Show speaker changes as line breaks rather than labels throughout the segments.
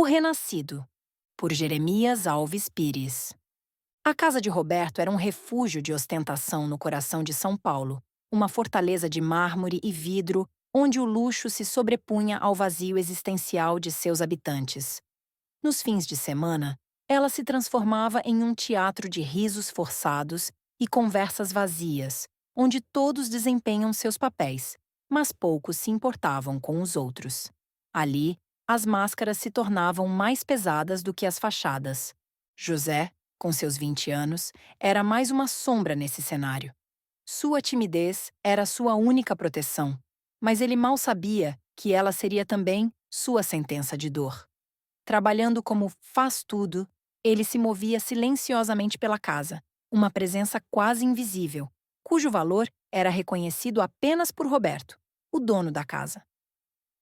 O Renascido, por Jeremias Alves Pires. A casa de Roberto era um refúgio de ostentação no coração de São Paulo, uma fortaleza de mármore e vidro onde o luxo se sobrepunha ao vazio existencial de seus habitantes. Nos fins de semana, ela se transformava em um teatro de risos forçados e conversas vazias, onde todos desempenham seus papéis, mas poucos se importavam com os outros. Ali, as máscaras se tornavam mais pesadas do que as fachadas. José, com seus 20 anos, era mais uma sombra nesse cenário. Sua timidez era sua única proteção, mas ele mal sabia que ela seria também sua sentença de dor. Trabalhando como faz-tudo, ele se movia silenciosamente pela casa, uma presença quase invisível, cujo valor era reconhecido apenas por Roberto, o dono da casa.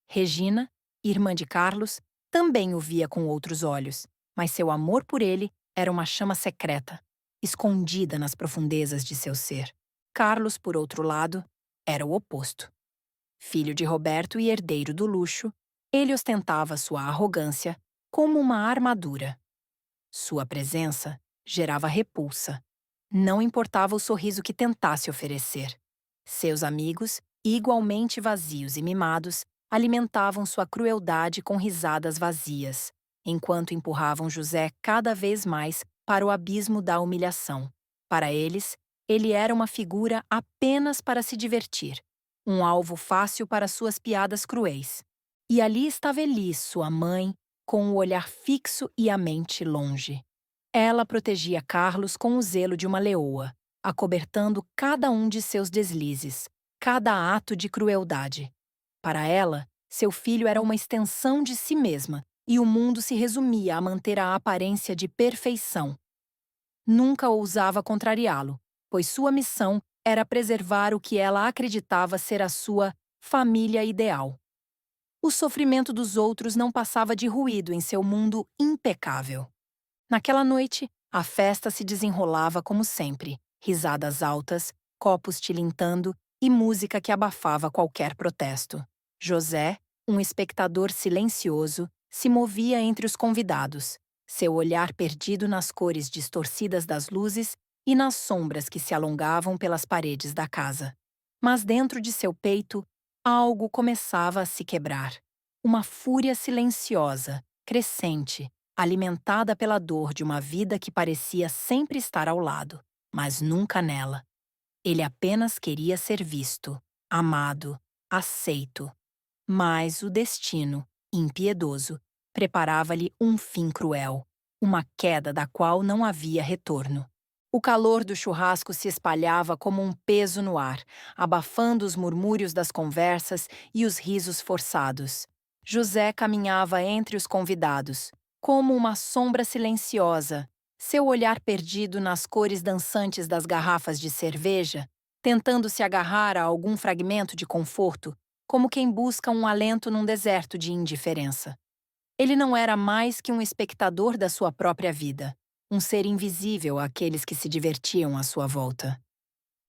Regina, irmã de Carlos, também o via com outros olhos, mas seu amor por ele era uma chama secreta, escondida nas profundezas de seu ser. Carlos, por outro lado, era o oposto. Filho de Roberto e herdeiro do luxo, ele ostentava sua arrogância como uma armadura. Sua presença gerava repulsa. Não importava o sorriso que tentasse oferecer. Seus amigos, igualmente vazios e mimados, alimentavam sua crueldade com risadas vazias, enquanto empurravam José cada vez mais para o abismo da humilhação. Para eles, ele era uma figura apenas para se divertir, um alvo fácil para suas piadas cruéis. E ali estava Elis, sua mãe, com o olhar fixo e a mente longe. Ela protegia Carlos com o zelo de uma leoa, acobertando cada um de seus deslizes, cada ato de crueldade. Para ela, seu filho era uma extensão de si mesma, e o mundo se resumia a manter a aparência de perfeição. Nunca ousava contrariá-lo, pois sua missão era preservar o que ela acreditava ser a sua família ideal. O sofrimento dos outros não passava de ruído em seu mundo impecável. Naquela noite, a festa se desenrolava como sempre, risadas altas, copos tilintando e música que abafava qualquer protesto. José, um espectador silencioso, se movia entre os convidados, seu olhar perdido nas cores distorcidas das luzes e nas sombras que se alongavam pelas paredes da casa. Mas dentro de seu peito, algo começava a se quebrar. Uma fúria silenciosa, crescente, alimentada pela dor de uma vida que parecia sempre estar ao lado, mas nunca nela. Ele apenas queria ser visto, amado, aceito. Mas o destino, impiedoso, preparava-lhe um fim cruel, uma queda da qual não havia retorno. O calor do churrasco se espalhava como um peso no ar, abafando os murmúrios das conversas e os risos forçados. José caminhava entre os convidados, como uma sombra silenciosa, seu olhar perdido nas cores dançantes das garrafas de cerveja, tentando se agarrar a algum fragmento de conforto, como quem busca um alento num deserto de indiferença. Ele não era mais que um espectador da sua própria vida, um ser invisível àqueles que se divertiam à sua volta.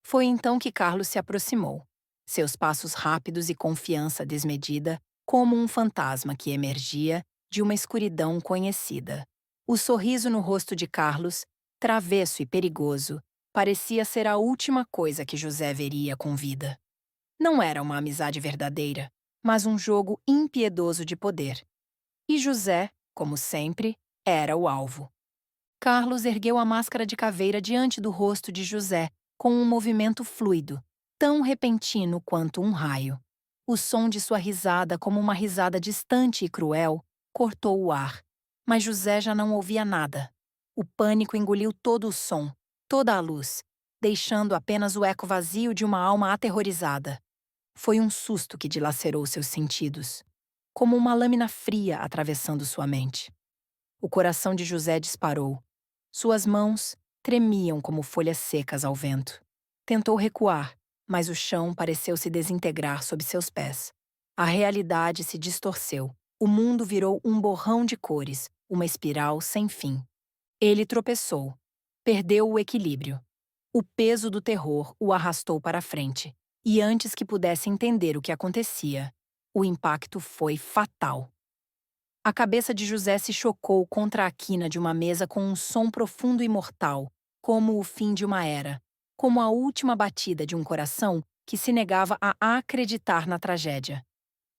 Foi então que Carlos se aproximou, seus passos rápidos e confiança desmedida, como um fantasma que emergia de uma escuridão conhecida. O sorriso no rosto de Carlos, travesso e perigoso, parecia ser a última coisa que José veria com vida. Não era uma amizade verdadeira, mas um jogo impiedoso de poder. E José, como sempre, era o alvo. Carlos ergueu a máscara de caveira diante do rosto de José, com um movimento fluido, tão repentino quanto um raio. O som de sua risada, como uma risada distante e cruel, cortou o ar. Mas José já não ouvia nada. O pânico engoliu todo o som, toda a luz, deixando apenas o eco vazio de uma alma aterrorizada. Foi um susto que dilacerou seus sentidos, como uma lâmina fria atravessando sua mente. O coração de José disparou. Suas mãos tremiam como folhas secas ao vento. Tentou recuar, mas o chão pareceu se desintegrar sob seus pés. A realidade se distorceu. O mundo virou um borrão de cores, uma espiral sem fim. Ele tropeçou. Perdeu o equilíbrio. O peso do terror o arrastou para frente. E antes que pudesse entender o que acontecia, o impacto foi fatal. A cabeça de José se chocou contra a quina de uma mesa com um som profundo e mortal, como o fim de uma era, como a última batida de um coração que se negava a acreditar na tragédia.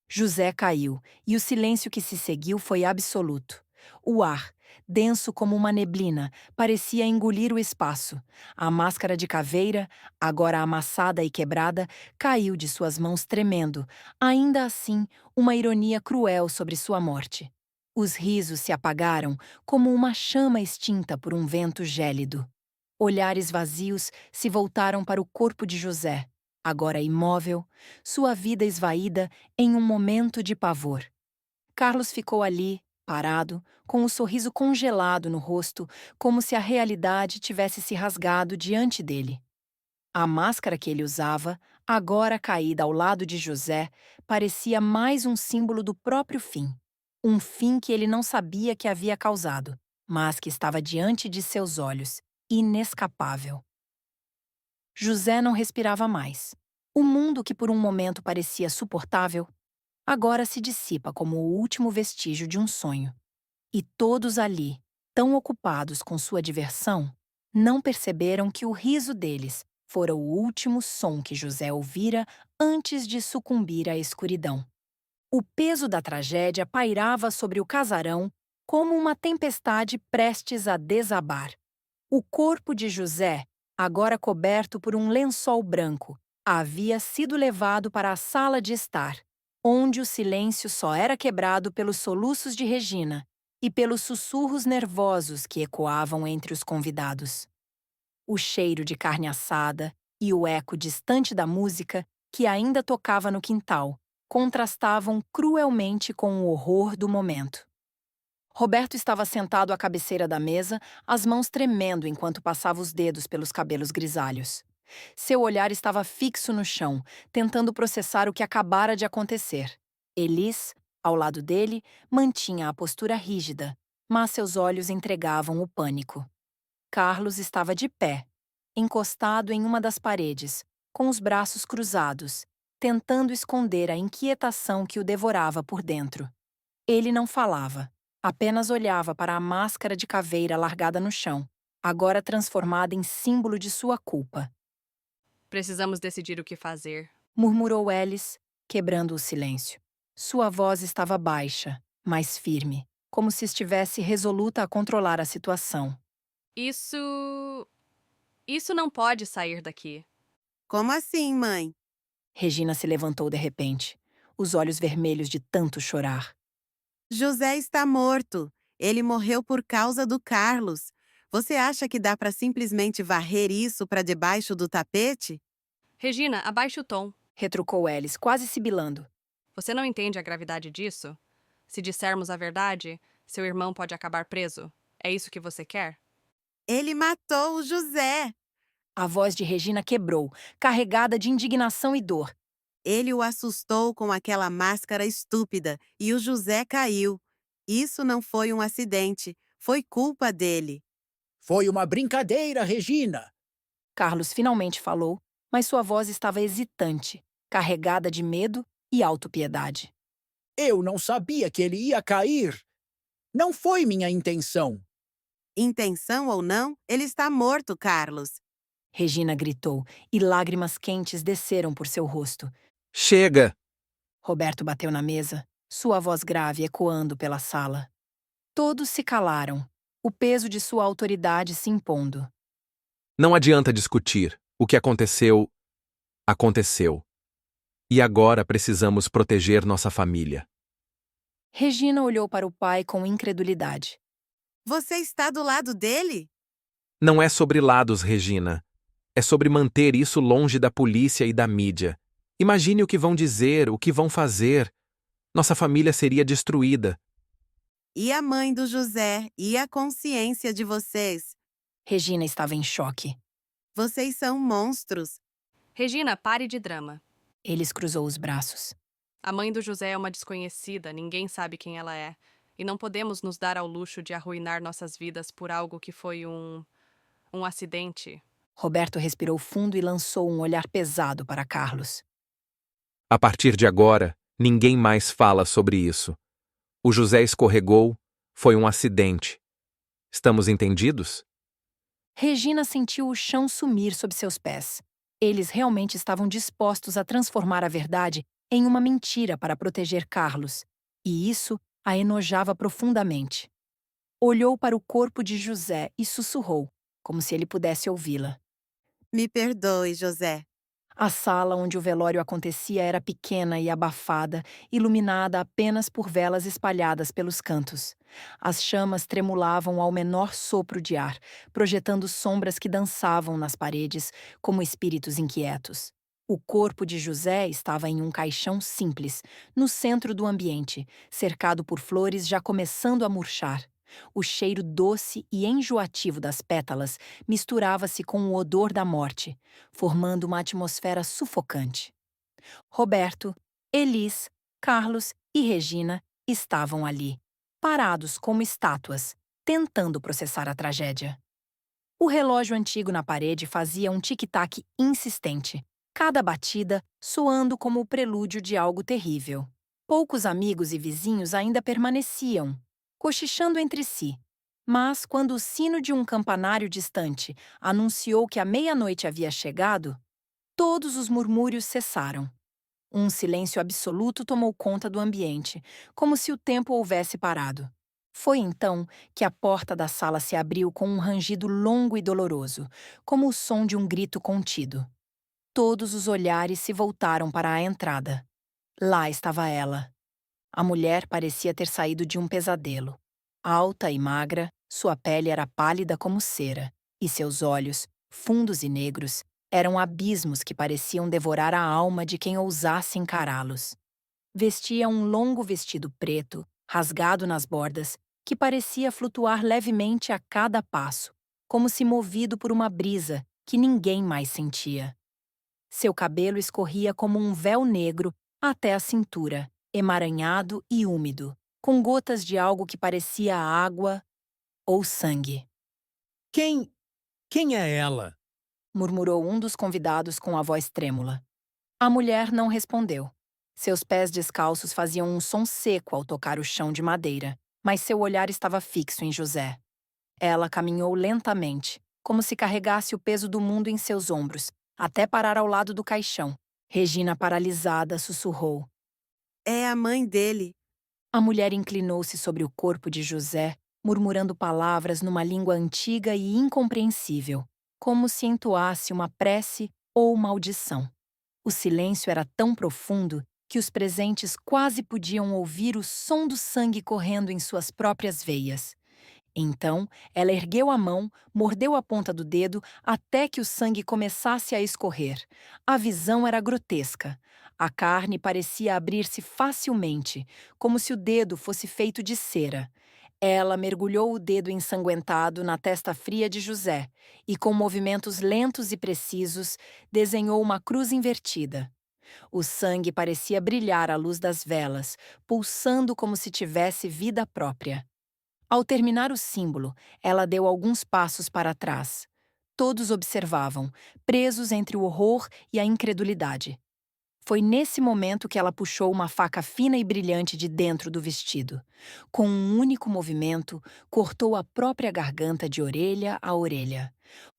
José caiu, e o silêncio que se seguiu foi absoluto. O ar, denso como uma neblina, parecia engolir o espaço. A máscara de caveira, agora amassada e quebrada, caiu de suas mãos tremendo, ainda assim, uma ironia cruel sobre sua morte. Os risos se apagaram como uma chama extinta por um vento gélido. Olhares vazios se voltaram para o corpo de José, agora imóvel, sua vida esvaída em um momento de pavor. Carlos ficou ali, parado, com o sorriso congelado no rosto, como se a realidade tivesse se rasgado diante dele. A máscara que ele usava, agora caída ao lado de José, parecia mais um símbolo do próprio fim. Um fim que ele não sabia que havia causado, mas que estava diante de seus olhos, inescapável. José não respirava mais. O mundo que por um momento parecia suportável, agora se dissipa como o último vestígio de um sonho. E todos ali, tão ocupados com sua diversão, não perceberam que o riso deles fora o último som que José ouvira antes de sucumbir à escuridão. O peso da tragédia pairava sobre o casarão como uma tempestade prestes a desabar. O corpo de José, agora coberto por um lençol branco, havia sido levado para a sala de estar, onde o silêncio só era quebrado pelos soluços de Regina e pelos sussurros nervosos que ecoavam entre os convidados. O cheiro de carne assada e o eco distante da música, que ainda tocava no quintal, contrastavam cruelmente com o horror do momento. Roberto estava sentado à cabeceira da mesa, as mãos tremendo enquanto passava os dedos pelos cabelos grisalhos. Seu olhar estava fixo no chão, tentando processar o que acabara de acontecer. Elis, ao lado dele, mantinha a postura rígida, mas seus olhos entregavam o pânico. Carlos estava de pé, encostado em uma das paredes, com os braços cruzados, tentando esconder a inquietação que o devorava por dentro. Ele não falava. Apenas olhava para a máscara de caveira largada no chão, agora transformada em símbolo de sua culpa.
Precisamos decidir o que fazer.
Murmurou Alice, quebrando o silêncio. Sua voz estava baixa, mas firme, como se estivesse resoluta a controlar a situação.
Isso. Isso não pode sair daqui.
Como assim, mãe?
Regina se levantou de repente, os olhos vermelhos de tanto chorar.
José está morto. Ele morreu por causa do Carlos. Você acha que dá para simplesmente varrer isso para debaixo do tapete?
Regina, abaixe o tom.
Retrucou Alice, quase sibilando.
Você não entende a gravidade disso? Se dissermos a verdade, seu irmão pode acabar preso. É isso que você quer?
Ele matou o José.
A voz de Regina quebrou, carregada de indignação e dor.
Ele o assustou com aquela máscara estúpida e o José caiu. Isso não foi um acidente, foi culpa dele.
Foi uma brincadeira, Regina.
Carlos finalmente falou, mas sua voz estava hesitante, carregada de medo e autopiedade.
Eu não sabia que ele ia cair. Não foi minha intenção.
Intenção ou não, ele está morto, Carlos.
Regina gritou, e lágrimas quentes desceram por seu rosto.
Chega!
Roberto bateu na mesa, sua voz grave ecoando pela sala. Todos se calaram, o peso de sua autoridade se impondo.
Não adianta discutir. O que aconteceu, aconteceu. E agora precisamos proteger nossa família.
Regina olhou para o pai com incredulidade.
Você está do lado dele?
Não é sobre lados, Regina. É sobre manter isso longe da polícia e da mídia. Imagine o que vão dizer, o que vão fazer. Nossa família seria destruída.
E a mãe do José? E a consciência de vocês?
Regina estava em choque.
Vocês são monstros.
Regina, pare de drama.
Eles cruzou os braços.
A mãe do José é uma desconhecida, ninguém sabe quem ela é. E não podemos nos dar ao luxo de arruinar nossas vidas por algo que foi um acidente.
Roberto respirou fundo e lançou um olhar pesado para Carlos.
A partir de agora, ninguém mais fala sobre isso. O José escorregou, foi um acidente. Estamos entendidos?
Regina sentiu o chão sumir sob seus pés. Eles realmente estavam dispostos a transformar a verdade em uma mentira para proteger Carlos, e isso a enojava profundamente. Olhou para o corpo de José e sussurrou, como se ele pudesse ouvi-la.
Me perdoe, José.
A sala onde o velório acontecia era pequena e abafada, iluminada apenas por velas espalhadas pelos cantos. As chamas tremulavam ao menor sopro de ar, projetando sombras que dançavam nas paredes como espíritos inquietos. O corpo de José estava em um caixão simples, no centro do ambiente, cercado por flores já começando a murchar. O cheiro doce e enjoativo das pétalas misturava-se com o odor da morte, formando uma atmosfera sufocante. Roberto, Elis, Carlos e Regina estavam ali, parados como estátuas, tentando processar a tragédia. O relógio antigo na parede fazia um tic-tac insistente, cada batida soando como o prelúdio de algo terrível. Poucos amigos e vizinhos ainda permaneciam, cochichando entre si. Mas, quando o sino de um campanário distante anunciou que a meia-noite havia chegado, todos os murmúrios cessaram. Um silêncio absoluto tomou conta do ambiente, como se o tempo houvesse parado. Foi então que a porta da sala se abriu com um rangido longo e doloroso, como o som de um grito contido. Todos os olhares se voltaram para a entrada. Lá estava ela. A mulher parecia ter saído de um pesadelo. Alta e magra, sua pele era pálida como cera, e seus olhos, fundos e negros, eram abismos que pareciam devorar a alma de quem ousasse encará-los. Vestia um longo vestido preto, rasgado nas bordas, que parecia flutuar levemente a cada passo, como se movido por uma brisa que ninguém mais sentia. Seu cabelo escorria como um véu negro até a cintura, emaranhado e úmido, com gotas de algo que parecia água ou sangue.
Quem é ela?
Murmurou um dos convidados com a voz trêmula. A mulher não respondeu. Seus pés descalços faziam um som seco ao tocar o chão de madeira, mas seu olhar estava fixo em José. Ela caminhou lentamente, como se carregasse o peso do mundo em seus ombros, até parar ao lado do caixão. Regina, paralisada, sussurrou.
É a mãe dele.
A mulher inclinou-se sobre o corpo de José, murmurando palavras numa língua antiga e incompreensível, como se entoasse uma prece ou maldição. O silêncio era tão profundo que os presentes quase podiam ouvir o som do sangue correndo em suas próprias veias. Então, ela ergueu a mão, mordeu a ponta do dedo até que o sangue começasse a escorrer. A visão era grotesca. A carne parecia abrir-se facilmente, como se o dedo fosse feito de cera. Ela mergulhou o dedo ensanguentado na testa fria de José e, com movimentos lentos e precisos, desenhou uma cruz invertida. O sangue parecia brilhar à luz das velas, pulsando como se tivesse vida própria. Ao terminar o símbolo, ela deu alguns passos para trás. Todos observavam, presos entre o horror e a incredulidade. Foi nesse momento que ela puxou uma faca fina e brilhante de dentro do vestido. Com um único movimento, cortou a própria garganta de orelha a orelha.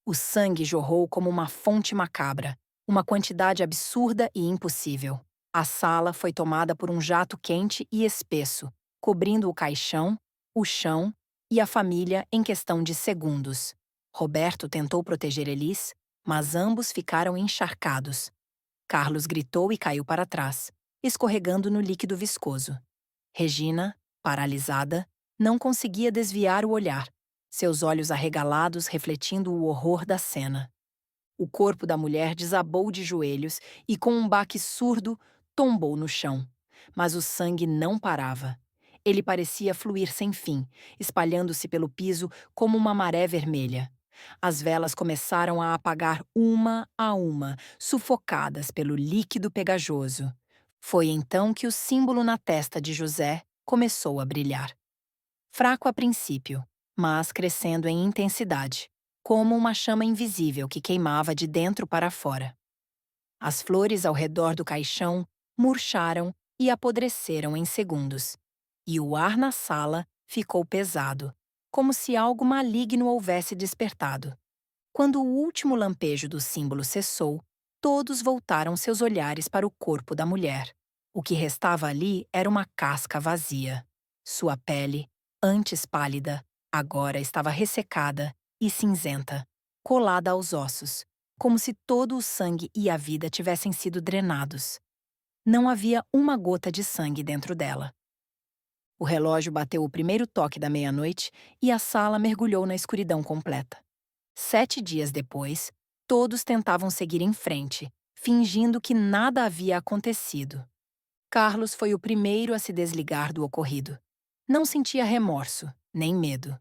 O sangue jorrou como uma fonte macabra, uma quantidade absurda e impossível. A sala foi tomada por um jato quente e espesso, cobrindo o caixão, o chão e a família em questão de segundos. Roberto tentou proteger Elis, mas ambos ficaram encharcados. Carlos gritou e caiu para trás, escorregando no líquido viscoso. Regina, paralisada, não conseguia desviar o olhar, seus olhos arregalados refletindo o horror da cena. O corpo da mulher desabou de joelhos e, com um baque surdo, tombou no chão. Mas o sangue não parava. Ele parecia fluir sem fim, espalhando-se pelo piso como uma maré vermelha. As velas começaram a apagar uma a uma, sufocadas pelo líquido pegajoso. Foi então que o símbolo na testa de José começou a brilhar. Fraco a princípio, mas crescendo em intensidade, como uma chama invisível que queimava de dentro para fora. As flores ao redor do caixão murcharam e apodreceram em segundos. e o ar na sala ficou pesado, como se algo maligno houvesse despertado. Quando o último lampejo do símbolo cessou, todos voltaram seus olhares para o corpo da mulher. O que restava ali era uma casca vazia. Sua pele, antes pálida, agora estava ressecada e cinzenta, colada aos ossos, como se todo o sangue e a vida tivessem sido drenados. Não havia uma gota de sangue dentro dela. O relógio bateu o primeiro toque da meia-noite e a sala mergulhou na escuridão completa. 7 dias depois, todos tentavam seguir em frente, fingindo que nada havia acontecido. Carlos foi o primeiro a se desligar do ocorrido. Não sentia remorso, nem medo.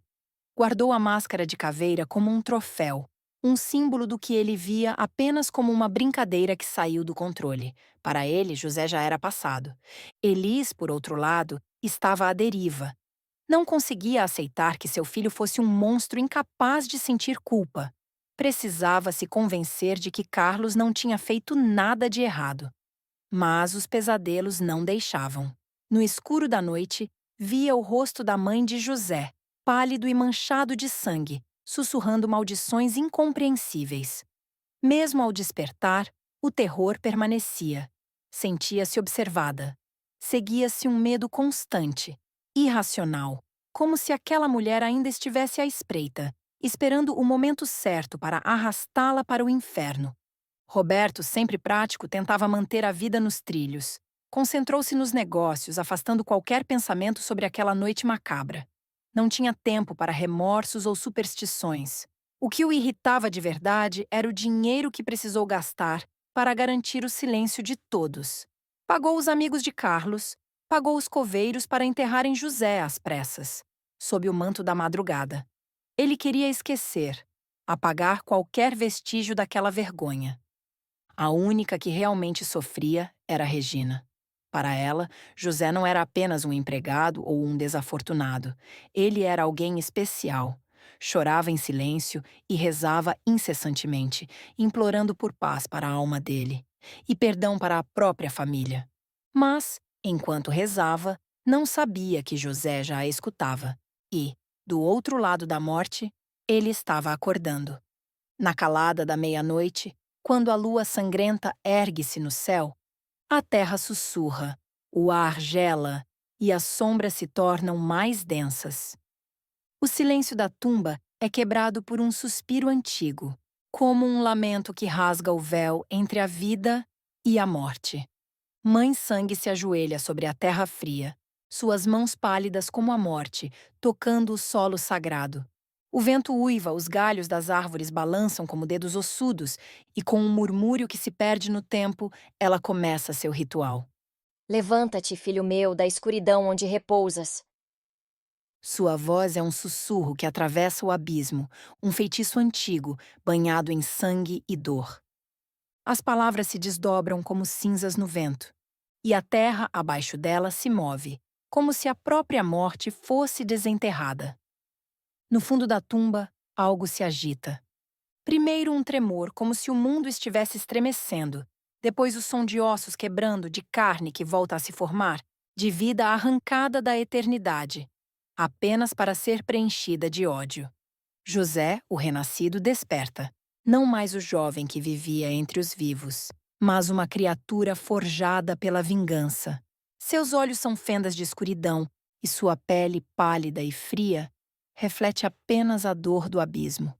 Guardou a máscara de caveira como um troféu, um símbolo do que ele via apenas como uma brincadeira que saiu do controle. Para ele, José já era passado. Elis, por outro lado, estava à deriva. Não conseguia aceitar que seu filho fosse um monstro incapaz de sentir culpa. Precisava se convencer de que Carlos não tinha feito nada de errado. Mas os pesadelos não deixavam. No escuro da noite, via o rosto da mãe de José, pálido e manchado de sangue, sussurrando maldições incompreensíveis. Mesmo ao despertar, o terror permanecia. Sentia-se observada. Seguia-se um medo constante, irracional, como se aquela mulher ainda estivesse à espreita, esperando o momento certo para arrastá-la para o inferno. Roberto, sempre prático, tentava manter a vida nos trilhos. Concentrou-se nos negócios, afastando qualquer pensamento sobre aquela noite macabra. Não tinha tempo para remorsos ou superstições. O que o irritava de verdade era o dinheiro que precisou gastar para garantir o silêncio de todos. Pagou os amigos de Carlos, pagou os coveiros para enterrarem José às pressas, sob o manto da madrugada. Ele queria esquecer, apagar qualquer vestígio daquela vergonha. A única que realmente sofria era Regina. Para ela, José não era apenas um empregado ou um desafortunado. Ele era alguém especial. Chorava em silêncio e rezava incessantemente, implorando por paz para a alma dele e perdão para a própria família. Mas, enquanto rezava, não sabia que José já a escutava e, do outro lado da morte, ele estava acordando. Na calada da meia-noite, quando a lua sangrenta ergue-se no céu, a terra sussurra, o ar gela e as sombras se tornam mais densas. O silêncio da tumba é quebrado por um suspiro antigo, como um lamento que rasga o véu entre a vida e a morte. Mãe Sangue se ajoelha sobre a terra fria, suas mãos pálidas como a morte, tocando o solo sagrado. O vento uiva, os galhos das árvores balançam como dedos ossudos, e com um murmúrio que se perde no tempo, ela começa seu ritual.
Levanta-te, filho meu, da escuridão onde repousas.
Sua voz é um sussurro que atravessa o abismo, um feitiço antigo, banhado em sangue e dor. As palavras se desdobram como cinzas no vento, e a terra abaixo dela se move, como se a própria morte fosse desenterrada. No fundo da tumba, algo se agita. Primeiro um tremor, como se o mundo estivesse estremecendo. Depois o som de ossos quebrando, de carne que volta a se formar, de vida arrancada da eternidade, apenas para ser preenchida de ódio. José, o renascido, desperta. Não mais o jovem que vivia entre os vivos, mas uma criatura forjada pela vingança. Seus olhos são fendas de escuridão, e sua pele pálida e fria reflete apenas a dor do abismo.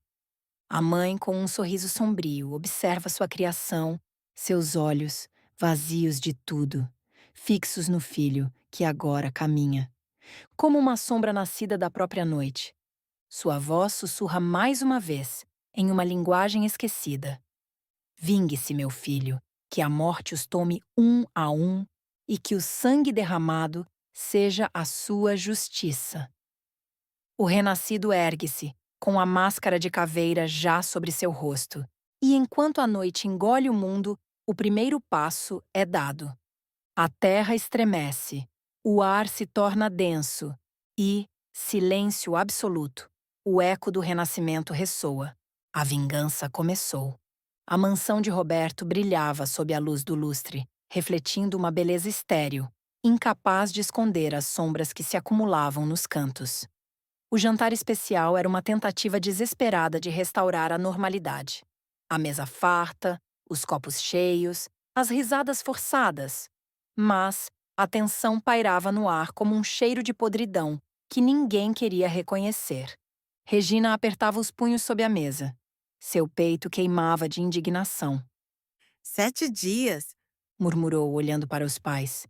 A mãe, com um sorriso sombrio, observa sua criação, seus olhos, vazios de tudo, fixos no filho, que agora caminha, como uma sombra nascida da própria noite. Sua voz sussurra mais uma vez, em uma linguagem esquecida. Vingue-se, meu filho, que a morte os tome um a um e que o sangue derramado seja a sua justiça. O renascido ergue-se, com a máscara de caveira já sobre seu rosto, e enquanto a noite engole o mundo, o primeiro passo é dado. A terra estremece, o ar se torna denso e, silêncio absoluto, o eco do renascimento ressoa. A vingança começou. A mansão de Roberto brilhava sob a luz do lustre, refletindo uma beleza estéril, incapaz de esconder as sombras que se acumulavam nos cantos. O jantar especial era uma tentativa desesperada de restaurar a normalidade. A mesa farta, os copos cheios, as risadas forçadas. Mas a tensão pairava no ar como um cheiro de podridão que ninguém queria reconhecer. Regina apertava os punhos sob a mesa. Seu peito queimava de indignação.
7 dias,
Murmurou, olhando para os pais.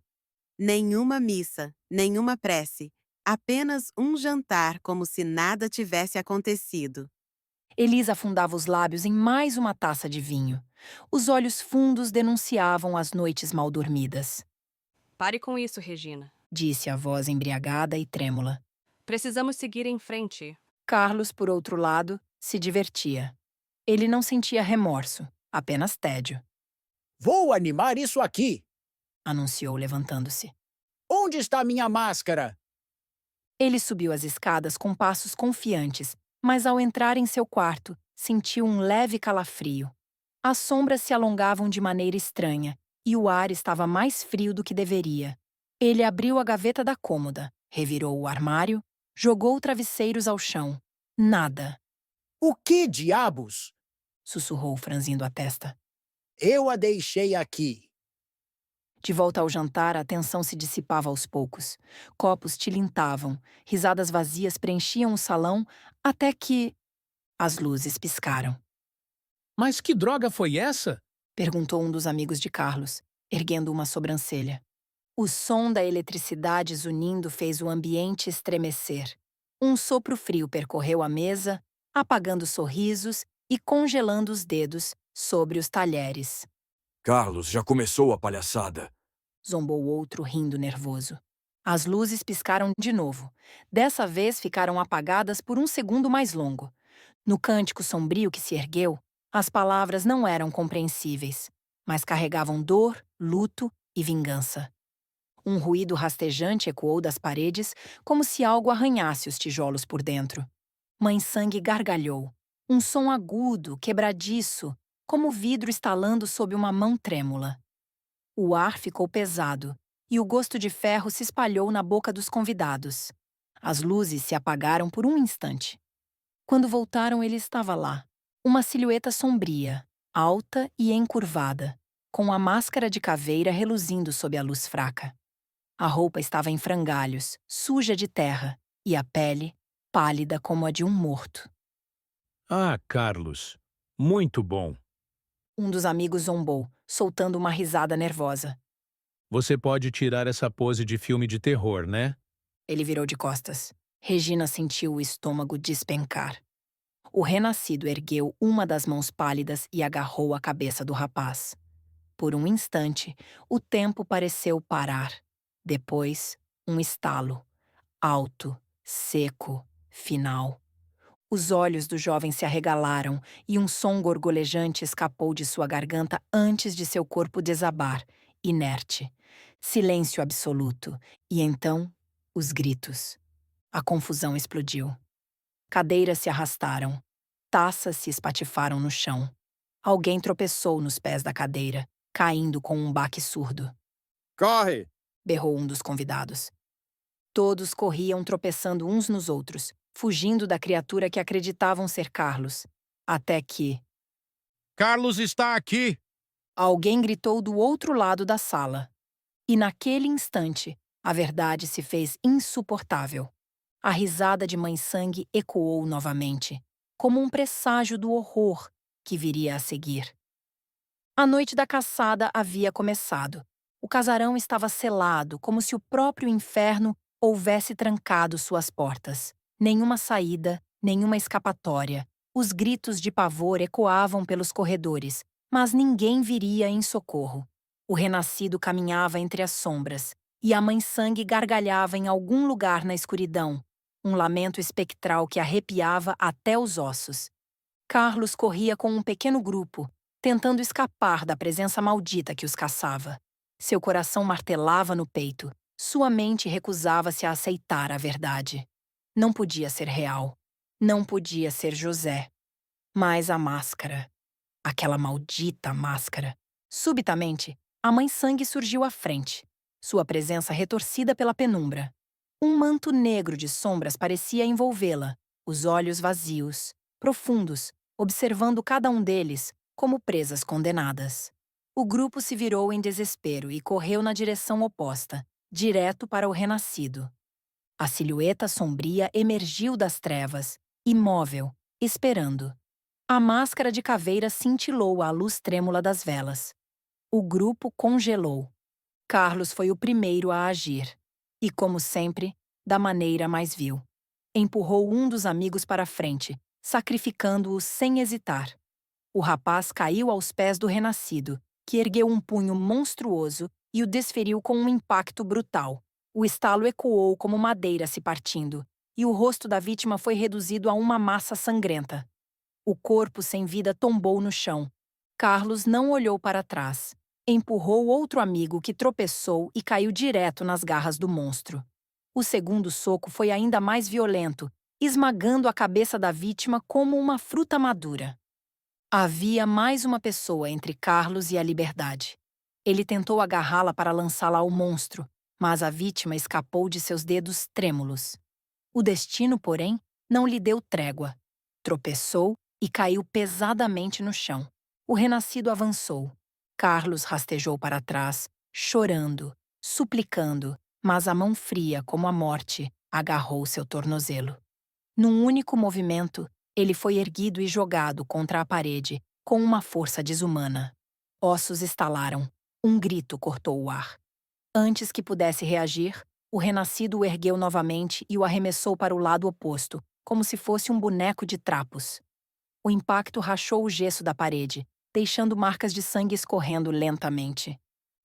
nenhuma missa, nenhuma prece, apenas um jantar como se nada tivesse acontecido.
Elisa afundava os lábios em mais uma taça de vinho. Os olhos fundos denunciavam as noites mal dormidas.
Pare com isso, Regina.
Disse a voz embriagada e trêmula.
Precisamos seguir em frente.
Carlos, por outro lado, se divertia. Ele não sentia remorso, apenas tédio.
Vou animar isso aqui.
Anunciou, levantando-se.
Onde está minha máscara?
Ele subiu as escadas com passos confiantes, mas ao entrar em seu quarto, sentiu um leve calafrio. As sombras se alongavam de maneira estranha, e o ar estava mais frio do que deveria. Ele abriu a gaveta da cômoda, revirou o armário, jogou travesseiros ao chão. Nada.
O que diabos?
Sussurrou, franzindo a testa.
Eu a deixei aqui.
De volta ao jantar, a tensão se dissipava aos poucos. Copos tilintavam, risadas vazias preenchiam o salão, até que... As luzes piscaram.
Mas que droga foi essa?
Perguntou um dos amigos de Carlos, erguendo uma sobrancelha. O som da eletricidade zunindo fez o ambiente estremecer. Um sopro frio percorreu a mesa, apagando sorrisos e congelando os dedos sobre os talheres.
Carlos, já começou a palhaçada.
Zombou outro, rindo nervoso. As luzes piscaram de novo. Dessa vez ficaram apagadas por um segundo mais longo. No cântico sombrio que se ergueu, as palavras não eram compreensíveis, mas carregavam dor, luto e vingança. Um ruído rastejante ecoou das paredes, como se algo arranhasse os tijolos por dentro. Mãe Sangue gargalhou. Um som agudo, quebradiço, como vidro estalando sob uma mão trêmula. O ar ficou pesado, e o gosto de ferro se espalhou na boca dos convidados. As luzes se apagaram por um instante. Quando voltaram, ele estava lá. Uma silhueta sombria, alta e encurvada, com a máscara de caveira reluzindo sob a luz fraca. A roupa estava em frangalhos, suja de terra, e a pele, pálida como a de um morto.
Ah, Carlos. Muito bom.
Um dos amigos zombou, soltando uma risada nervosa.
Você pode tirar essa pose de filme de terror, né?
Ele virou de costas. Regina sentiu o estômago despencar. O renascido ergueu uma das mãos pálidas e agarrou a cabeça do rapaz. Por um instante, o tempo pareceu parar. Depois, um estalo. Alto, seco, final. Os olhos do jovem se arregalaram e um som gorgolejante escapou de sua garganta antes de seu corpo desabar, inerte. Silêncio absoluto. E então, os gritos. A confusão explodiu. Cadeiras se arrastaram. Taças se espatifaram no chão. Alguém tropeçou nos pés da cadeira, caindo com um baque surdo.
Corre!
Berrou um dos convidados. Todos corriam tropeçando uns nos outros, fugindo da criatura que acreditavam ser Carlos. Até que...
Carlos está aqui!
Alguém gritou do outro lado da sala. E naquele instante, a verdade se fez insuportável. A risada de Mãe Sangue ecoou novamente, como um presságio do horror que viria a seguir. A noite da caçada havia começado. O casarão estava selado, como se o próprio inferno houvesse trancado suas portas. Nenhuma saída, nenhuma escapatória. Os gritos de pavor ecoavam pelos corredores, mas ninguém viria em socorro. O renascido caminhava entre as sombras, e a Mãe Sangue gargalhava em algum lugar na escuridão, um lamento espectral que arrepiava até os ossos. Carlos corria com um pequeno grupo, tentando escapar da presença maldita que os caçava. Seu coração martelava no peito, sua mente recusava-se a aceitar a verdade. Não podia ser real. Não podia ser José. Mas a máscara. Aquela maldita máscara. Subitamente, a Mãe Sangue surgiu à frente. sua presença retorcida pela penumbra. Um manto negro de sombras parecia envolvê-la, os olhos vazios, profundos, observando cada um deles como presas condenadas. O grupo se virou em desespero e correu na direção oposta, direto para o renascido. A silhueta sombria emergiu das trevas, imóvel, esperando. A máscara de caveira cintilou à luz trêmula das velas. O grupo congelou. Carlos foi o primeiro a agir. E, como sempre, da maneira mais vil. Empurrou um dos amigos para a frente, sacrificando-o sem hesitar. O rapaz caiu aos pés do renascido, que ergueu um punho monstruoso e o desferiu com um impacto brutal. O estalo ecoou como madeira se partindo, e o rosto da vítima foi reduzido a uma massa sangrenta. O corpo sem vida tombou no chão. Carlos não olhou para trás. Empurrou outro amigo que tropeçou e caiu direto nas garras do monstro. O segundo soco foi ainda mais violento, esmagando a cabeça da vítima como uma fruta madura. Havia mais uma pessoa entre Carlos e a liberdade. Ele tentou agarrá-la para lançá-la ao monstro, mas a vítima escapou de seus dedos trêmulos. O destino, porém, não lhe deu trégua. Tropeçou e caiu pesadamente no chão. O renascido avançou. Carlos rastejou para trás, chorando, suplicando, mas a mão fria como a morte agarrou seu tornozelo. Num único movimento, ele foi erguido e jogado contra a parede, com uma força desumana. Ossos estalaram. Um grito cortou o ar. Antes que pudesse reagir, o renascido o ergueu novamente e o arremessou para o lado oposto, como se fosse um boneco de trapos. O impacto rachou o gesso da parede, deixando marcas de sangue escorrendo lentamente.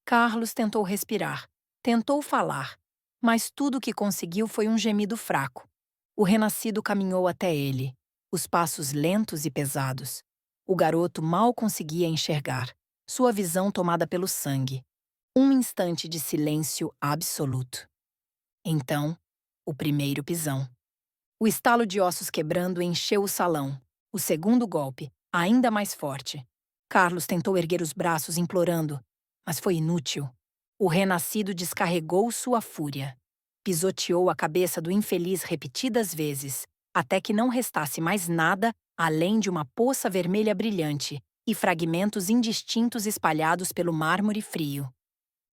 Carlos tentou respirar, tentou falar, mas tudo o que conseguiu foi um gemido fraco. O renascido caminhou até ele, os passos lentos e pesados. O garoto mal conseguia enxergar, sua visão tomada pelo sangue. Um instante de silêncio absoluto. Então, o primeiro pisão. O estalo de ossos quebrando encheu o salão. O segundo golpe, ainda mais forte. Carlos tentou erguer os braços implorando, mas foi inútil. O renascido descarregou sua fúria. Pisoteou a cabeça do infeliz repetidas vezes, até que não restasse mais nada além de uma poça vermelha brilhante e fragmentos indistintos espalhados pelo mármore frio.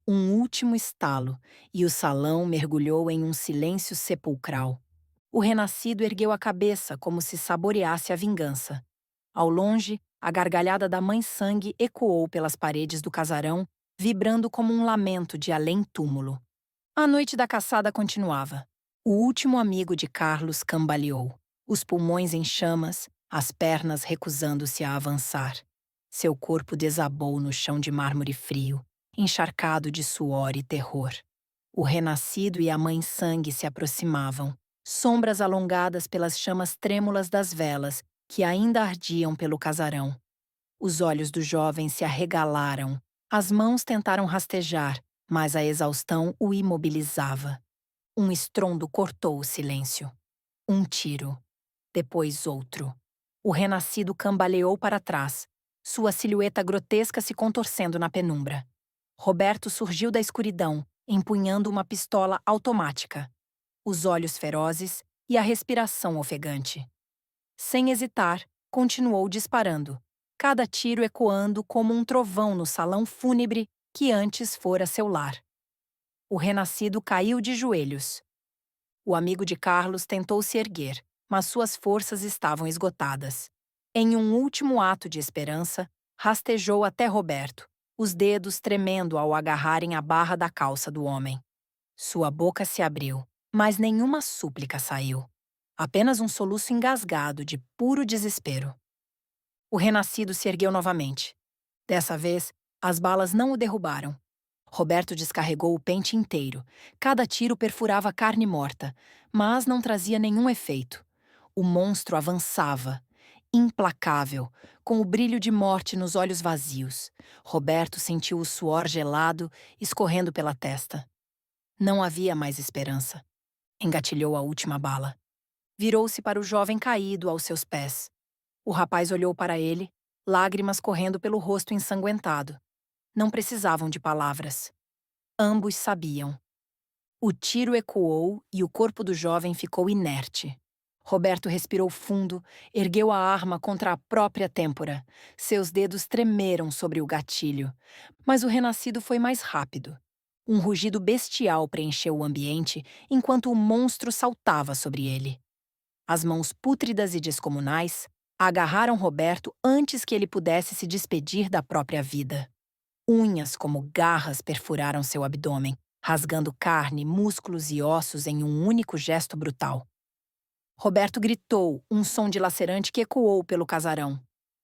Um último estalo, e o salão mergulhou em um silêncio sepulcral. O renascido ergueu a cabeça como se saboreasse a vingança. Ao longe, a gargalhada da mãe-sangue ecoou pelas paredes do casarão, vibrando como um lamento de além-túmulo. A noite da caçada continuava. O último amigo de Carlos cambaleou, os pulmões em chamas, as pernas recusando-se a avançar. Seu corpo desabou no chão de mármore frio, encharcado de suor e terror. O renascido e a mãe-sangue se aproximavam, sombras alongadas pelas chamas trêmulas das velas que ainda ardiam pelo casarão. Os olhos do jovem se arregalaram, as mãos tentaram rastejar, mas a exaustão o imobilizava. Um estrondo cortou o silêncio. Um tiro. Depois outro. O renascido cambaleou para trás, sua silhueta grotesca se contorcendo na penumbra. Roberto surgiu da escuridão, empunhando uma pistola automática. Os olhos ferozes e a respiração ofegante. Sem hesitar, continuou disparando, cada tiro ecoando como um trovão no salão fúnebre que antes fora seu lar. O renascido caiu de joelhos. O amigo de Carlos tentou se erguer, mas suas forças estavam esgotadas. Em um último ato de esperança, rastejou até Roberto, os dedos tremendo ao agarrarem a barra da calça do homem. Sua boca se abriu, mas nenhuma súplica saiu. Apenas um soluço engasgado de puro desespero. O renascido se ergueu novamente. Dessa vez, as balas não o derrubaram. Roberto descarregou o pente inteiro. Cada tiro perfurava carne morta, mas não trazia nenhum efeito. O monstro avançava, implacável, com o brilho de morte nos olhos vazios. Roberto sentiu o suor gelado escorrendo pela testa. Não havia mais esperança. Engatilhou a última bala. Virou-se para o jovem caído aos seus pés. O rapaz olhou para ele, lágrimas correndo pelo rosto ensanguentado. Não precisavam de palavras. Ambos sabiam. O tiro ecoou e o corpo do jovem ficou inerte. Roberto respirou fundo, ergueu a arma contra a própria têmpora. Seus dedos tremeram sobre o gatilho. Mas o renascido foi mais rápido. Um rugido bestial preencheu o ambiente enquanto o monstro saltava sobre ele. As mãos pútridas e descomunais agarraram Roberto antes que ele pudesse se despedir da própria vida. Unhas como garras perfuraram seu abdômen, rasgando carne, músculos e ossos em um único gesto brutal. Roberto gritou, um som dilacerante que ecoou pelo casarão.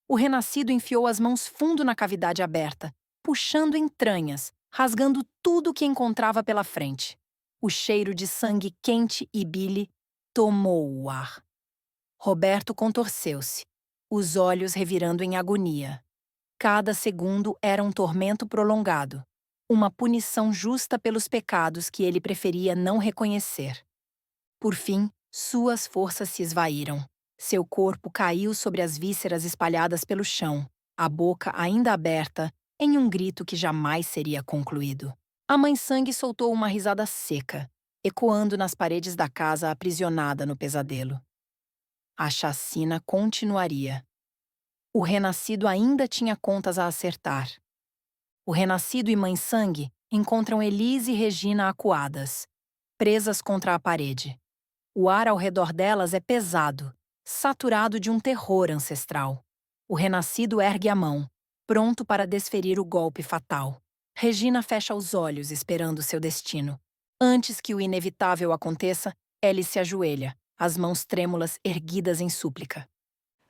O renascido enfiou as mãos fundo na cavidade aberta, puxando entranhas, rasgando tudo que encontrava pela frente. O cheiro de sangue quente e bile tomou o ar. Roberto contorceu-se, os olhos revirando em agonia. Cada segundo era um tormento prolongado, uma punição justa pelos pecados que ele preferia não reconhecer. Por fim, suas forças se esvaíram. Seu corpo caiu sobre as vísceras espalhadas pelo chão, a boca ainda aberta, em um grito que jamais seria concluído. A mãe-sangue soltou uma risada seca, ecoando nas paredes da casa aprisionada no pesadelo. A chacina continuaria. O renascido ainda tinha contas a acertar. O renascido e mãe-sangue encontram Elise e Regina acuadas, presas contra a parede. O ar ao redor delas é pesado, saturado de um terror ancestral. O renascido ergue a mão, pronto para desferir o golpe fatal. Regina fecha os olhos esperando seu destino. Antes que o inevitável aconteça, Ellie se ajoelha, as mãos trêmulas erguidas em súplica.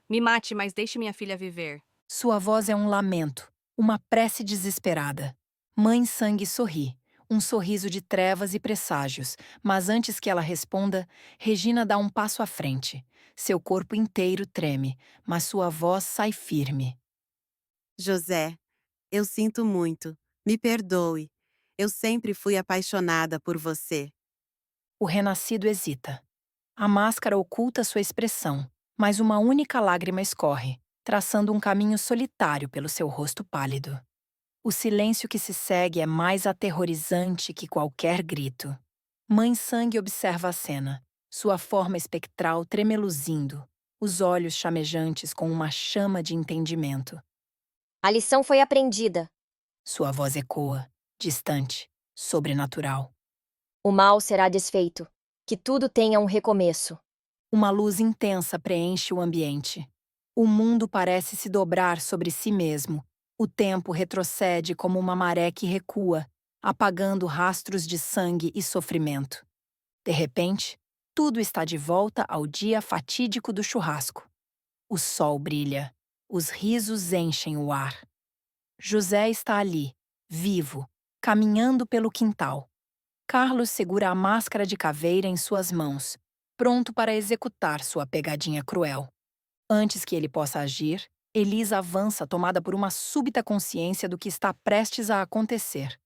Me mate, mas deixe minha filha viver.
Sua voz é um lamento, uma prece desesperada. Mãe-sangue sorri, um sorriso de trevas e presságios, mas antes que ela responda, Regina dá um passo à frente. Seu corpo inteiro treme, mas sua voz sai firme.
José, eu sinto muito. Me perdoe. Eu sempre fui apaixonada por você.
O renascido hesita. A máscara oculta sua expressão, mas uma única lágrima escorre, traçando um caminho solitário pelo seu rosto pálido. O silêncio que se segue é mais aterrorizante que qualquer grito. Mãe-sangue observa a cena, sua forma espectral tremeluzindo, os olhos chamejantes com uma chama de entendimento.
A lição foi aprendida.
Sua voz ecoa, distante, sobrenatural.
O mal será desfeito. Que tudo tenha um recomeço.
Uma luz intensa preenche o ambiente. O mundo parece se dobrar sobre si mesmo. O tempo retrocede como uma maré que recua, apagando rastros de sangue e sofrimento. De repente, tudo está de volta ao dia fatídico do churrasco. O sol brilha, os risos enchem o ar. José está ali, vivo, caminhando pelo quintal. Carlos segura a máscara de caveira em suas mãos, pronto para executar sua pegadinha cruel. Antes que ele possa agir, Elisa avança tomada por uma súbita consciência do que está prestes a acontecer.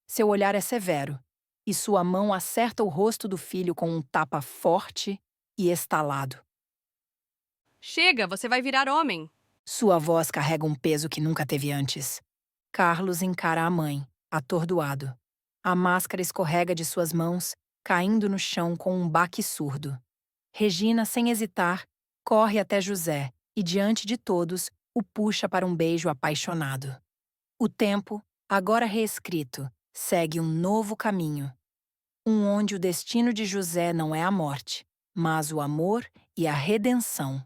Seu olhar é severo, e sua mão acerta o rosto do filho com um tapa forte e estalado.
Chega, você vai virar homem.
Sua voz carrega um peso que nunca teve antes. Carlos encara a mãe, atordoado. A máscara escorrega de suas mãos, caindo no chão com um baque surdo. Regina, sem hesitar, corre até José e, diante de todos, o puxa para um beijo apaixonado. O tempo, agora reescrito, segue um novo caminho. Onde o destino de José não é a morte, mas o amor e a redenção.